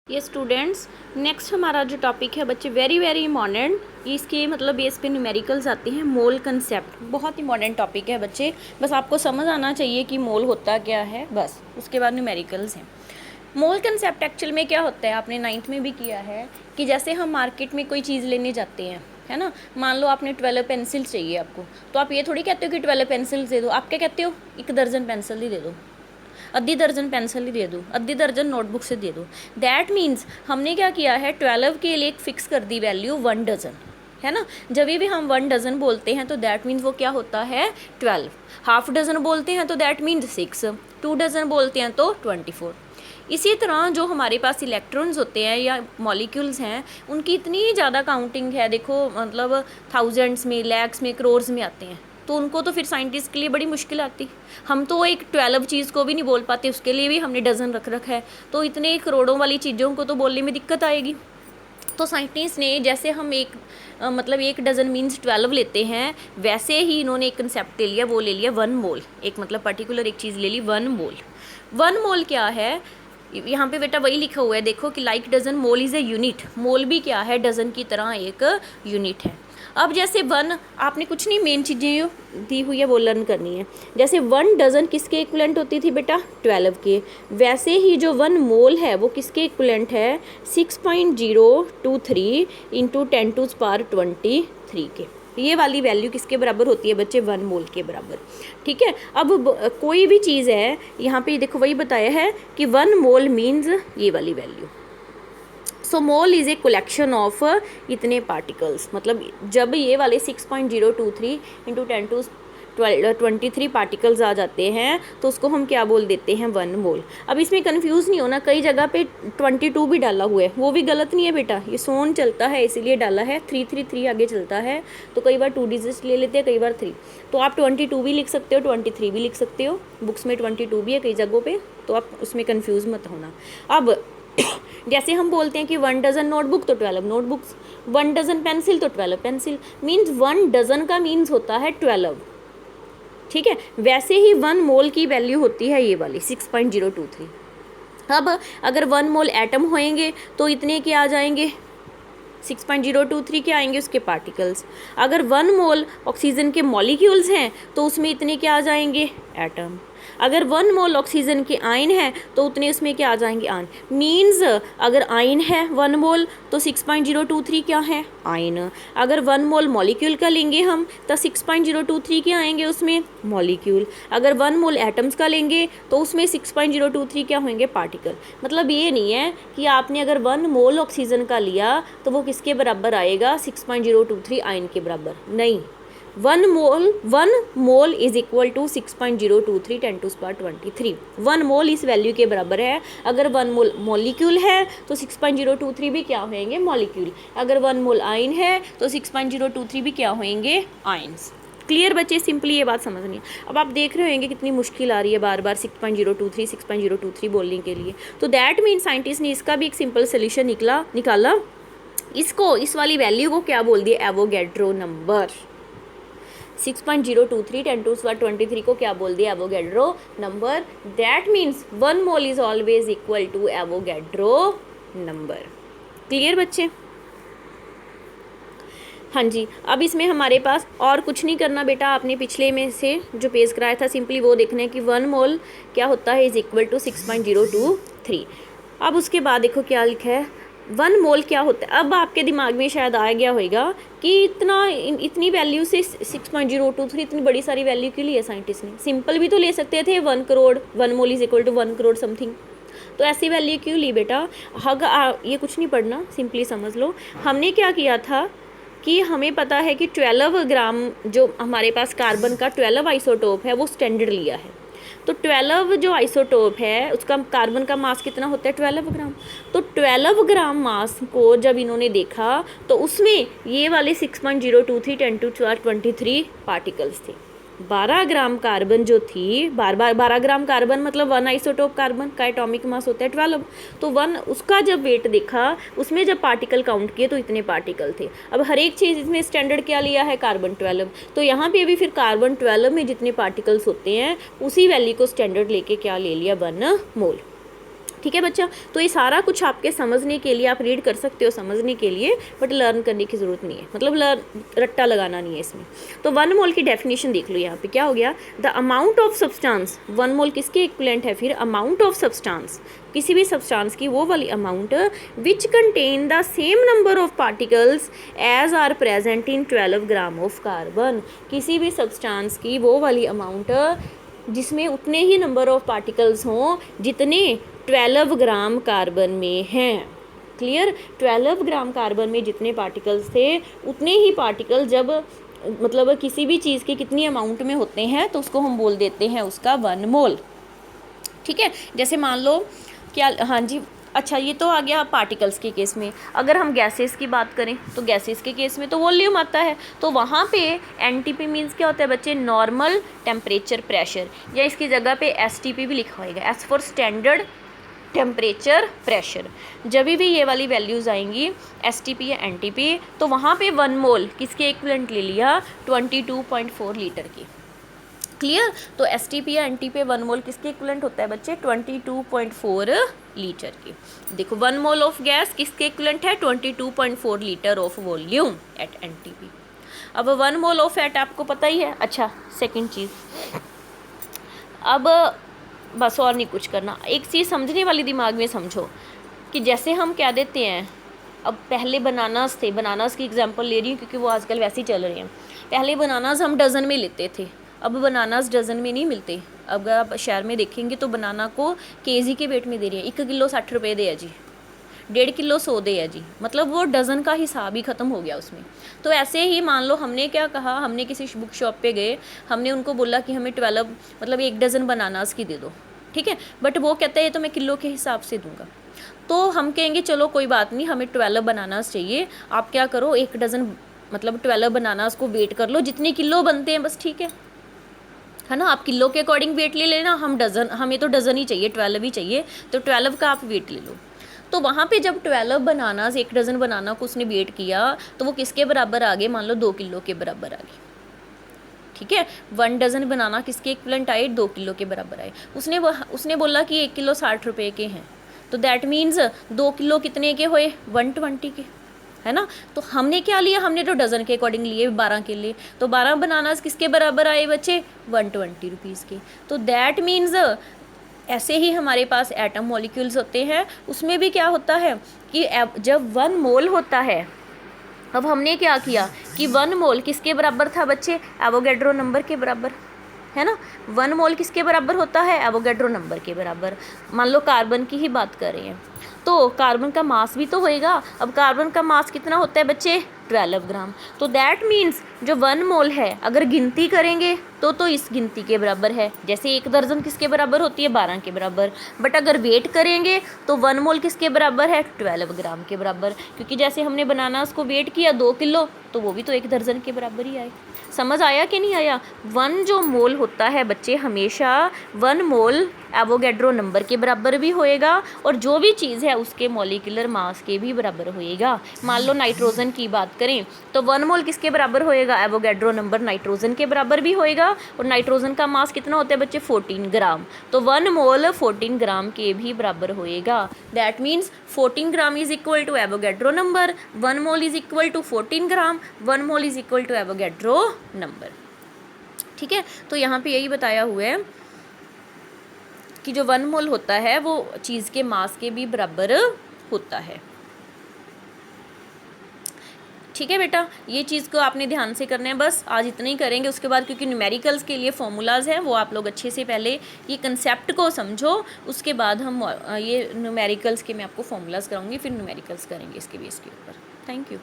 ये students, next हमारा जो टॉपिक है बच्चे वेरी वेरी इंपॉर्टेंट, इसके मतलब बेस पे न्यूमेरिकल्स आते हैं। मोल कंसेप्ट बहुत इंपॉर्टेंट टॉपिक है बच्चे, बस आपको समझ आना चाहिए कि मोल होता क्या है, बस उसके बाद न्यूमेरिकल्स हैं। मोल कंसेप्ट एक्चुअल में क्या होता है, आपने 9th में भी किया है कि जैसे हम मार्केट में कोई चीज़ लेने जाते हैं, है ना। मान लो आपने 12 पेंसिल चाहिए आपको, तो आप ये थोड़ी कहते हो कि 12 पेंसिल दे दो, आप क्या कहते हो, 1 दर्जन पेंसिल ही दे दो, आधी दर्जन पेंसिल ही दे दो, आधी दर्जन नोटबुक से दे दो। दैट मीन्स हमने क्या किया है, 12 के लिए एक फ़िक्स कर दी वैल्यू 1 डज़न, है ना। जब भी हम 1 डज़न बोलते हैं तो दैट मीन्स वो क्या होता है 12। हाफ डज़न बोलते हैं तो दैट मीन्स 6, 2 डज़न बोलते हैं तो 24। इसी तरह जो हमारे पास इलेक्ट्रॉन्स होते हैं या मॉलिक्यूल्स हैं, उनकी इतनी ज़्यादा काउंटिंग है, देखो मतलब थाउजेंड्स में, लैक्स में, करोर्स में आते हैं, तो उनको तो फिर साइंटिस्ट के लिए बड़ी मुश्किल आती। हम तो एक 12 चीज़ को भी नहीं बोल पाते, उसके लिए भी हमने डज़न रख रखा है, तो इतने करोड़ों वाली चीज़ों को तो बोलने में दिक्कत आएगी। तो साइंटिस्ट ने जैसे हम मतलब 1 डज़न मीन्स 12 लेते हैं, वैसे ही इन्होंने एक कंसेप्ट ले लिया, वो ले लिया 1 मोल। एक मतलब पर्टिकुलर एक चीज़ ले ली 1 मोल। 1 मोल क्या है, यहाँ पे बेटा वही लिखा हुआ है, देखो कि like dozen mole is a unit. Mole भी क्या है, डज़न की तरह एक यूनिट है। अब जैसे 1, आपने कुछ नहीं, मेन चीज़ें दी हुई है वो लर्न करनी है। जैसे 1 डज़न किसके इक्विवेलेंट होती थी बेटा, 12 के, वैसे ही जो 1 मोल है वो किसके इक्विवेलेंट है, 6.023 इंटू 10⁻23 के। ये वाली वैल्यू किसके बराबर होती है बच्चे, 1 मोल के बराबर। ठीक है। अब कोई भी चीज़ है, यहाँ पे देखो वही बताया है कि 1 मोल मीन्स ये वाली value. So mole is a collection of इतने पार्टिकल्स, मतलब जब ये वाले 6.023 इंटू 10⁻23 पार्टिकल्स आ जाते हैं तो उसको हम क्या बोल देते हैं, 1 मोल। अब इसमें कंफ्यूज नहीं होना, कई जगह पे 22 भी डाला हुआ है, वो भी गलत नहीं है बेटा, ये सोन चलता है इसीलिए डाला है, 333 आगे चलता है, तो कई बार 2 डिजिट्स ले लेते हैं, कई बार 3। तो आप 22 भी लिख सकते हो, 23 भी लिख सकते हो, बुक्स में 22 भी है कई जगहों पर, तो आप उसमें कन्फ्यूज़ मत होना। अब जैसे हम बोलते हैं कि 1 डज़न नोटबुक तो 12 नोटबुक्स, 1 डज़न पेंसिल तो 12 पेंसिल, मीन्स 1 डज़न का मीन्स होता है 12। ठीक है। वैसे ही 1 मोल की वैल्यू होती है ये वाली 6.023। अब अगर 1 मोल एटम होएंगे तो इतने के आ जाएंगे, 6.023 के आएंगे उसके पार्टिकल्स। अगर 1 मोल ऑक्सीजन के मॉलिक्यूल्स हैं तो उसमें इतने के आ जाएंगे एटम। अगर 1 मोल ऑक्सीजन के आयन है तो उतने उसमें क्या आ जाएंगे, आयन। मीन्स अगर आयन है 1 मोल तो 6.023 क्या है, आयन। अगर 1 मोल मॉलिक्यूल का लेंगे हम तो 6.023 के आएंगे उसमें, मॉलिक्यूल। अगर 1 मोल एटम्स का लेंगे तो उसमें 6.023 क्या होंगे, पार्टिकल। मतलब ये नहीं है कि आपने अगर 1 मोल ऑक्सीजन का लिया तो वो किसके बराबर आएगा, 6.023 आयन के बराबर नहीं। 1 मोल इज इक्वल टू 6.023 10⁻23। 1 मोल इस वैल्यू के बराबर है। अगर 1 मोल मॉलिक्यूल है तो 6.023 भी क्या होंगे, मॉलिक्यूल। अगर 1 मोल आयन है तो 6.023 भी क्या होंगे, आयन्स। क्लियर बच्चे, सिंपली ये बात समझनी है। अब आप देख रहे होंगे कितनी मुश्किल आ रही है बार बार 6.023 बोलने के लिए। तो दैट मीन साइंटिस्ट ने इसका भी एक सिंपल सोल्यूशन निकाला। इसको, इस वाली वैल्यू को क्या बोल दिया, एवोगैड्रो नंबर। 6.023 10⁻23 को क्या बोल दिया, Avogadro number. That means 1 mole is always equal to Avogadro number. Clear बच्चे। हाँ जी। अब इसमें हमारे पास और कुछ नहीं करना बेटा, आपने पिछले में से जो पेज कराया था सिंपली वो देखना है कि 1 मोल क्या होता है, इज इक्वल टू 6.023। अब उसके बाद देखो क्या लिखा है, 1 मोल क्या होता है। अब आपके दिमाग में शायद आ गया होगा कि इतनी वैल्यू से 6.023 इतनी बड़ी सारी वैल्यू क्यों ली है साइंटिस्ट ने। सिंपल भी तो ले सकते थे, 1 crore, 1 mole is equal to 1 crore something. तो ऐसी वैल्यू क्यों ली बेटा, ये कुछ नहीं पढ़ना, सिंपली समझ लो। हमने क्या किया था कि हमें पता है कि 12 ग्राम जो हमारे पास कार्बन का 12 आइसोटोप है वो स्टैंडर्ड लिया है। तो 12 जो आइसोटोप है उसका कार्बन का मास कितना होता है, 12 ग्राम। तो 12 ग्राम मास को जब इन्होंने देखा तो उसमें ये वाले 6.023 10⁻23 पार्टिकल्स थे। 12 ग्राम कार्बन जो थी, 12 ग्राम कार्बन मतलब 1 आइसोटोप कार्बन का एटॉमिक मास होता है 12। तो 1 उसका जब वेट देखा, उसमें जब पार्टिकल काउंट किए तो इतने पार्टिकल थे। अब हर एक चीज़ इसमें स्टैंडर्ड क्या लिया है, कार्बन 12। तो यहाँ पे भी फिर कार्बन 12 में जितने पार्टिकल्स होते हैं उसी वैल्यू को स्टैंडर्ड लेके क्या ले लिया, 1 मोल। ठीक है बच्चा। तो ये सारा कुछ आपके समझने के लिए, आप रीड कर सकते हो समझने के लिए, बट लर्न करने की ज़रूरत नहीं है, मतलब रट्टा लगाना नहीं है इसमें। तो 1 मोल की डेफिनेशन देख लो यहाँ पे क्या हो गया, द अमाउंट ऑफ सब्सटेंस, 1 मोल किसके इक्विवेलेंट है फिर, अमाउंट ऑफ सब्सटेंस, किसी भी सब्सटेंस की वो वाली amount which contain the same number of particles as are present in 12 gram of carbon, किसी भी सब्सटेंस की वो वाली अमाउंट जिसमें उतने ही नंबर ऑफ पार्टिकल्स हों जितने 12 ग्राम कार्बन में हैं। क्लियर, 12 ग्राम कार्बन में जितने पार्टिकल्स थे उतने ही पार्टिकल जब मतलब किसी भी चीज़ की कितनी अमाउंट में होते हैं तो उसको हम बोल देते हैं उसका 1 मोल। ठीक है, जैसे मान लो क्या, हाँ जी, अच्छा ये तो आ गया पार्टिकल्स के केस में। अगर हम गैसेस की बात करें तो गैसेस के केस में तो वॉल्यूम आता है, तो वहाँ पे एनटीपी मीन्स क्या होता है बच्चे, नॉर्मल टेम्परेचर प्रेशर, या इसकी जगह पे एसटीपी भी लिखा होगा, S for standard temperature pressure. जब भी ये वाली वैल्यूज़ आएंगी एसटीपी या एनटीपी, तो वहाँ पे 1 मोल किसके इक्विवेलेंट ले लिया, 22.4 लीटर की। क्लियर, तो एसटीपी या एनटीपी 1 मोल किसके इक्विवेलेंट होता है बच्चे, 22.4 लीटर की। देखो 1 मोल ऑफ गैस किसके इक्विवेलेंट है, 22.4 litre of volume at NTP. अब 1 मोल ऑफ एट आपको पता ही है। अच्छा सेकंड चीज़, अब बस और नहीं कुछ करना, एक चीज़ समझने वाली दिमाग में समझो कि जैसे हम क्या देते हैं, अब पहले बनानास थे, बनानास की एग्जांपल ले रही हूँ क्योंकि वो आजकल वैसे ही चल रहे हैं। पहले बनानास हम डज़न में लेते थे, अब बनानास डज़न में नहीं मिलते। अब आप शहर में देखेंगे तो बनाना को केजी के वेट में दे रही है, 1 किलो 60 रुपये दे है जी, 1.5 किलो 100 दे है जी, मतलब वो डज़न का हिसाब ही ख़त्म हो गया उसमें। तो ऐसे ही मान लो हमने क्या कहा, हमने किसी बुक शॉप पे गए, हमने उनको बोला कि हमें 12 मतलब 1 डज़न बनानास की दे दो, ठीक है, बट वो कहते हैं तो मैं किलो के हिसाब से दूंगा। तो हम कहेंगे चलो कोई बात नहीं, हमें 12 बनानास चाहिए, आप क्या करो 1 डज़न मतलब 12 बनानास को वेट कर लो जितने किलो बनते हैं बस, ठीक है ना, आप किलो के अकॉर्डिंग वेट ले लेना, हम डज़न, हमें तो डज़न ही चाहिए, 12 ही चाहिए, तो 12 का आप वेट ले लो। तो वहाँ पे जब 12 बनानास, 1 डज़न बनाना को उसने वेट किया तो वो किसके बराबर आ गए, मान लो 2 किलो के बराबर आ गए। ठीक है, 1 डज़न बनाना किसके इक्विवेलेंट आए, 2 किलो के बराबर आए। उसने बोला कि 1 किलो 60 रुपये के हैं, तो दैट मीन्स 2 किलो कितने के हुए, 120 के, है ना। तो हमने क्या लिया, हमने तो डज़न के अकॉर्डिंग लिए 12 के लिए, तो 12 बनानास किसके बराबर आए बच्चे, 120 रुपीज़ के। तो दैट मीन्स ऐसे ही हमारे पास एटम मॉलिक्यूल्स होते हैं, उसमें भी क्या होता है कि जब 1 मोल होता है, अब हमने क्या किया कि 1 मोल किसके बराबर था बच्चे, एवोगैड्रो नंबर के बराबर, है ना। 1 मोल किसके बराबर होता है, एवोगैड्रो नंबर के बराबर। मान लो कार्बन की ही बात कर रहे हैं तो कार्बन का मास भी तो होएगा। अब कार्बन का मास कितना होता है बच्चे, 12 ग्राम। तो दैट मीन्स जो 1 मोल है अगर गिनती करेंगे तो इस गिनती के बराबर है, जैसे 1 दर्जन किसके बराबर होती है, 12 के बराबर। बट अगर वेट करेंगे तो 1 मोल किसके बराबर है, 12 ग्राम के बराबर, क्योंकि जैसे हमने बनाना उसको वेट किया 2 किलो तो वो भी तो 1 दर्जन के बराबर ही आए। समझ आया कि नहीं आया। 1 जो मोल होता है बच्चे हमेशा 1 मोल एवोगैड्रो नंबर के बराबर भी होएगा और जो भी चीज़ है उसके मॉलिक्यूलर मास के भी बराबर होएगा। मान लो नाइट्रोजन की बात करें तो 1 मोल किसके बराबर होएगा, एवोगैड्रो नंबर नाइट्रोजन के बराबर भी होएगा, और नाइट्रोजन का मास कितना होता है बच्चे, 14 ग्राम। तो 1 मोल 14 ग्राम के भी बराबर होएगा। That means 14 gram is equal to Avogadro number, 1 mole is equal to 14 gram, 1 mole is equal to Avogadro number. ठीक है, तो यहाँ पे यही बताया हुआ है कि जो 1 मोल होता है वो चीज़ के मास के भी बराबर होता है। ठीक है बेटा, ये चीज़ को आपने ध्यान से करना है, बस आज इतना ही करेंगे। उसके बाद क्योंकि न्यूमेरिकल्स के लिए फॉर्मूलाज हैं वो आप लोग अच्छे से पहले ये कंसेप्ट को समझो, उसके बाद हम ये न्यूमेरिकल्स के मैं आपको फॉर्मूलाज कराऊंगी, फिर न्यूमेरिकल्स करेंगे इसके बेस के ऊपर। Thank you.